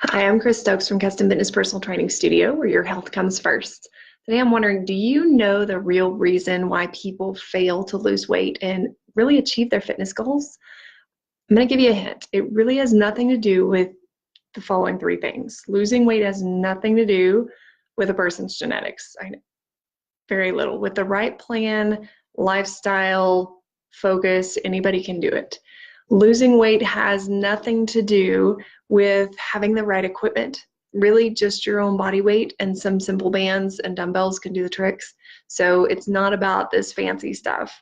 Hi, I'm Chris Stokes from Custom Fitness Personal Training Studio, where your health comes first. Today I'm wondering, do you know the real reason why people fail to lose weight and really achieve their fitness goals? I'm going to give you a hint. It really has nothing to do with the following three things. Losing weight has nothing to do with a person's genetics. I know, very little. With the right plan, lifestyle, focus, anybody can do it. Losing weight has nothing to do with having the right equipment. Really, just your own body weight and some simple bands and dumbbells can do the tricks. So it's not about this fancy stuff.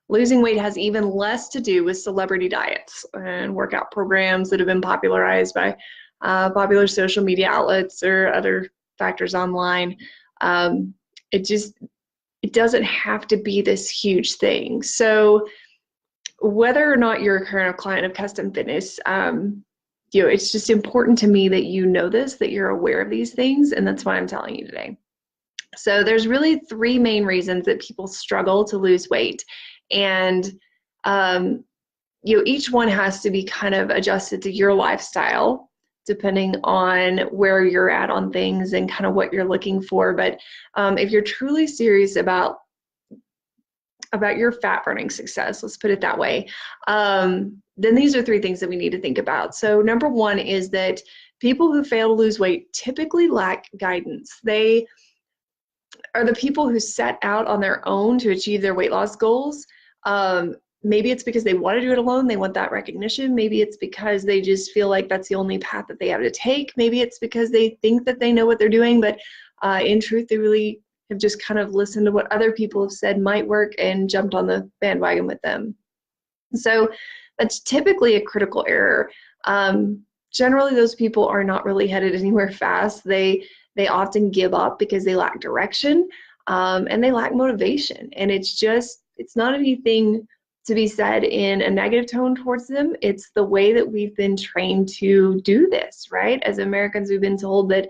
Losing weight has even less to do with celebrity diets and workout programs that have been popularized by popular social media outlets or other factors online. Um, it just it doesn't have to be this huge thing. So whether or not you're a current client of Custom Fitness, it's just important to me that you know this, that you're aware of these things, and that's why I'm telling you today. So there's really three main reasons that people struggle to lose weight, and um, each one has to be kind of adjusted to your lifestyle, depending on where you're at on things and kind of what you're looking for. But if you're truly serious about your fat burning success, let's put it that way, then these are three things that we need to think about. So number one is that people who fail to lose weight typically lack guidance. They are the people who set out on their own to achieve their weight loss goals. Maybe it's because they want to do it alone, they want that recognition. Maybe it's because they just feel like that's the only path that they have to take. Maybe it's because they think that they know what they're doing, but in truth, they really have just kind of listened to what other people have said might work and jumped on the bandwagon with them. So that's typically a critical error. Generally, those people are not really headed anywhere fast. They often give up because they lack direction, and they lack motivation. And it's not anything to be said in a negative tone towards them. It's the way that we've been trained to do this, right? As Americans, we've been told that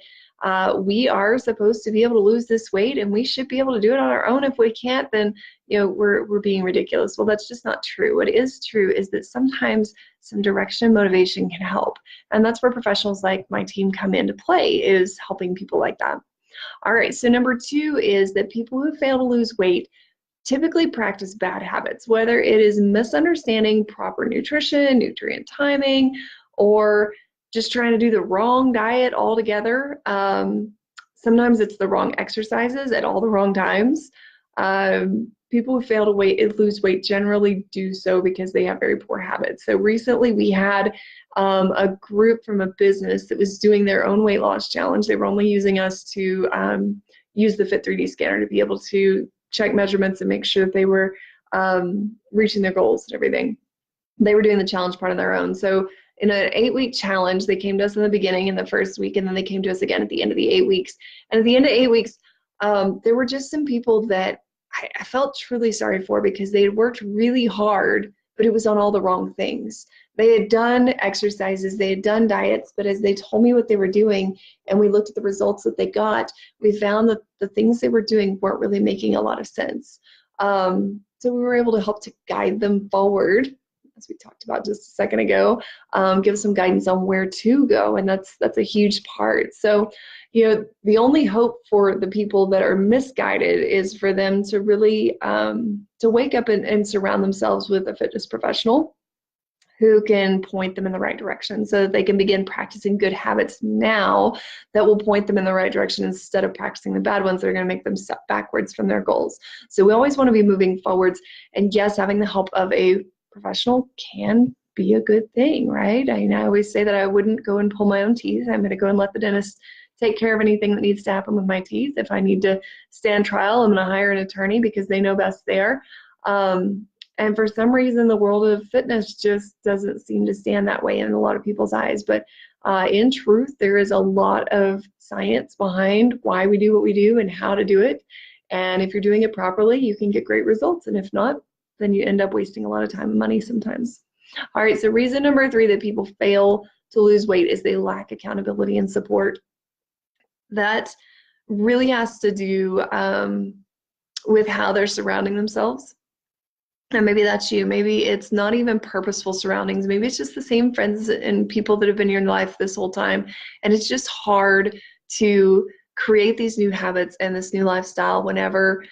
we are supposed to be able to lose this weight and we should be able to do it on our own. If we can't, then we're being ridiculous. Well, that's just not true. What is true is that sometimes some direction and motivation can help. And that's where professionals like my team come into play, is helping people like that. All right, so number two is that people who fail to lose weight typically practice bad habits, whether it is misunderstanding proper nutrition, nutrient timing, or just trying to do the wrong diet altogether. Sometimes it's the wrong exercises at all the wrong times. People who fail to lose weight generally do so because they have very poor habits. So recently we had a group from a business that was doing their own weight loss challenge. They were only using us to use the Fit3D scanner to be able to check measurements and make sure that they were reaching their goals and everything. They were doing the challenge part on their own. So in an 8-week challenge, they came to us in the beginning in the first week, and then they came to us again at the end of the 8 weeks. And at the end of 8 weeks, there were just some people that I felt truly sorry for, because they had worked really hard, but it was on all the wrong things. They had done exercises, they had done diets, but as they told me what they were doing and we looked at the results that they got, we found that the things they were doing weren't really making a lot of sense. So we were able to help to guide them forward, as we talked about just a second ago, give some guidance on where to go, and that's a huge part. So, the only hope for the people that are misguided is for them to really to wake up and surround themselves with a fitness professional who can point them in the right direction, so that they can begin practicing good habits now that will point them in the right direction, instead of practicing the bad ones that are going to make them step backwards from their goals. So we always want to be moving forwards, and yes, having the help of a professional can be a good thing, right? I always say that I wouldn't go and pull my own teeth. I'm going to go and let the dentist take care of anything that needs to happen with my teeth. If I need to stand trial, I'm going to hire an attorney because they know best there. And for some reason, the world of fitness just doesn't seem to stand that way in a lot of people's eyes. But in truth, there is a lot of science behind why we do what we do and how to do it. And if you're doing it properly, you can get great results. And if not, then you end up wasting a lot of time and money sometimes. All right, so reason number three that people fail to lose weight is they lack accountability and support. That really has to do with how they're surrounding themselves. And maybe that's you. Maybe it's not even purposeful surroundings. Maybe it's just the same friends and people that have been in your life this whole time. And it's just hard to create these new habits and this new lifestyle whenever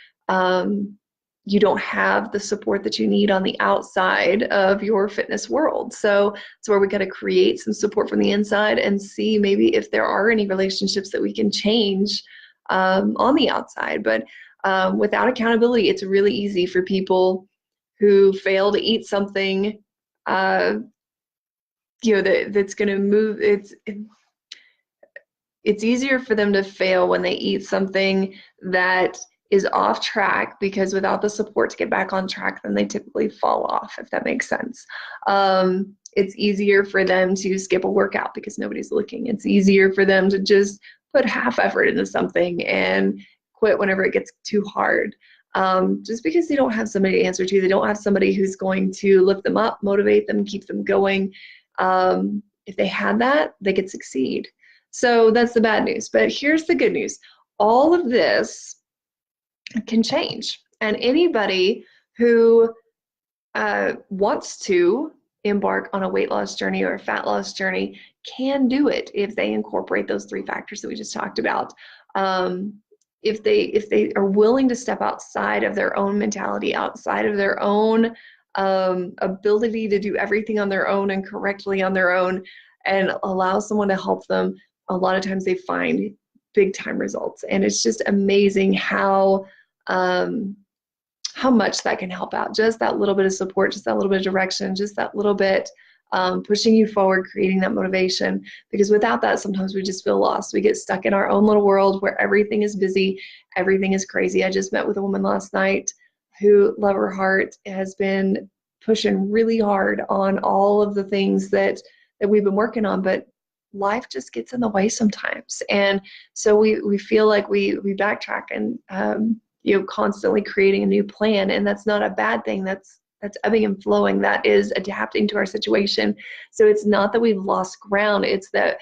you don't have the support that you need on the outside of your fitness world. So it's where we got to create some support from the inside and see maybe if there are any relationships that we can change on the outside. But without accountability, it's really easy for people who fail to eat something, that's going to move. It's easier for them to fail when they eat something that is off track, because without the support to get back on track, then they typically fall off, if that makes sense. It's easier for them to skip a workout because nobody's looking. It's easier for them to just put half effort into something and quit whenever it gets too hard. Just because they don't have somebody to answer to, they don't have somebody who's going to lift them up, motivate them, keep them going. If they had that, they could succeed. So that's the bad news. But here's the good news. All of this can change. And anybody who wants to embark on a weight loss journey or a fat loss journey can do it if they incorporate those three factors that we just talked about. If they are willing to step outside of their own mentality, outside of their own ability to do everything on their own and correctly on their own, and allow someone to help them, a lot of times they find big time results. And it's just amazing how much that can help out. Just that little bit of support, just that little bit of direction, just that little bit pushing you forward, creating that motivation. Because without that, sometimes we just feel lost. We get stuck in our own little world where everything is busy, everything is crazy. I just met with a woman last night who, love her heart, has been pushing really hard on all of the things that we've been working on, but life just gets in the way sometimes. And so we feel like we backtrack and constantly creating a new plan. And that's not a bad thing. That's ebbing and flowing. That is adapting to our situation. So it's not that we've lost ground. It's that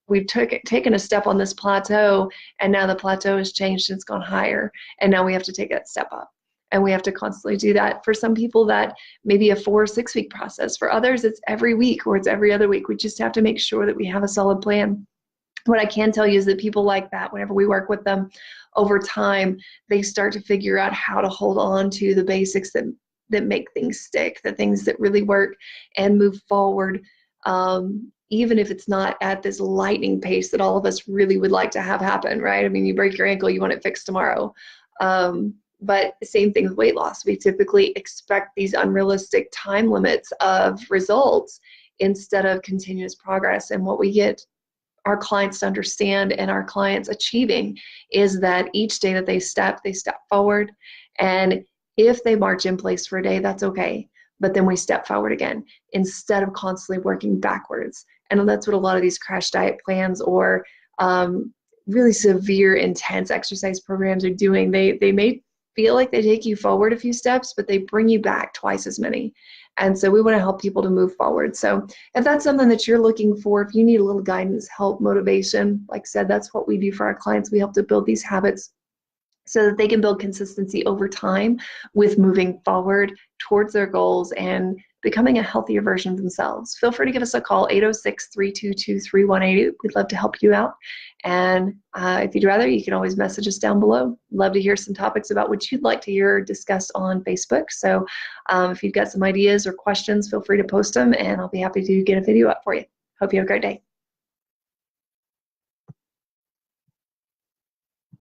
we've taken a step on this plateau, and now the plateau has changed and it's gone higher. And now we have to take that step up. And we have to constantly do that. For some people, that may be a 4 or 6 week process. For others, it's every week or it's every other week. We just have to make sure that we have a solid plan. What I can tell you is that people like that, whenever we work with them over time, they start to figure out how to hold on to the basics that make things stick, the things that really work, and move forward, even if it's not at this lightning pace that all of us really would like to have happen, right? I mean, you break your ankle, you want it fixed tomorrow. But same thing with weight loss. We typically expect these unrealistic time limits of results instead of continuous progress. And what we get our clients to understand and our clients achieving is that each day that they step forward. And if they march in place for a day, that's okay. But then we step forward again instead of constantly working backwards. And that's what a lot of these crash diet plans or really severe, intense exercise programs are doing. They may feel like they take you forward a few steps, but they bring you back twice as many. And so we want to help people to move forward. So if that's something that you're looking for, if you need a little guidance, help, motivation, like I said, that's what we do for our clients. We help to build these habits so that they can build consistency over time with moving forward towards their goals and becoming a healthier version of themselves. Feel free to give us a call, 806-322-3180. We'd love to help you out. And if you'd rather, you can always message us down below. Love to hear some topics about what you'd like to hear discussed on Facebook. So if you've got some ideas or questions, feel free to post them, and I'll be happy to get a video up for you. Hope you have a great day.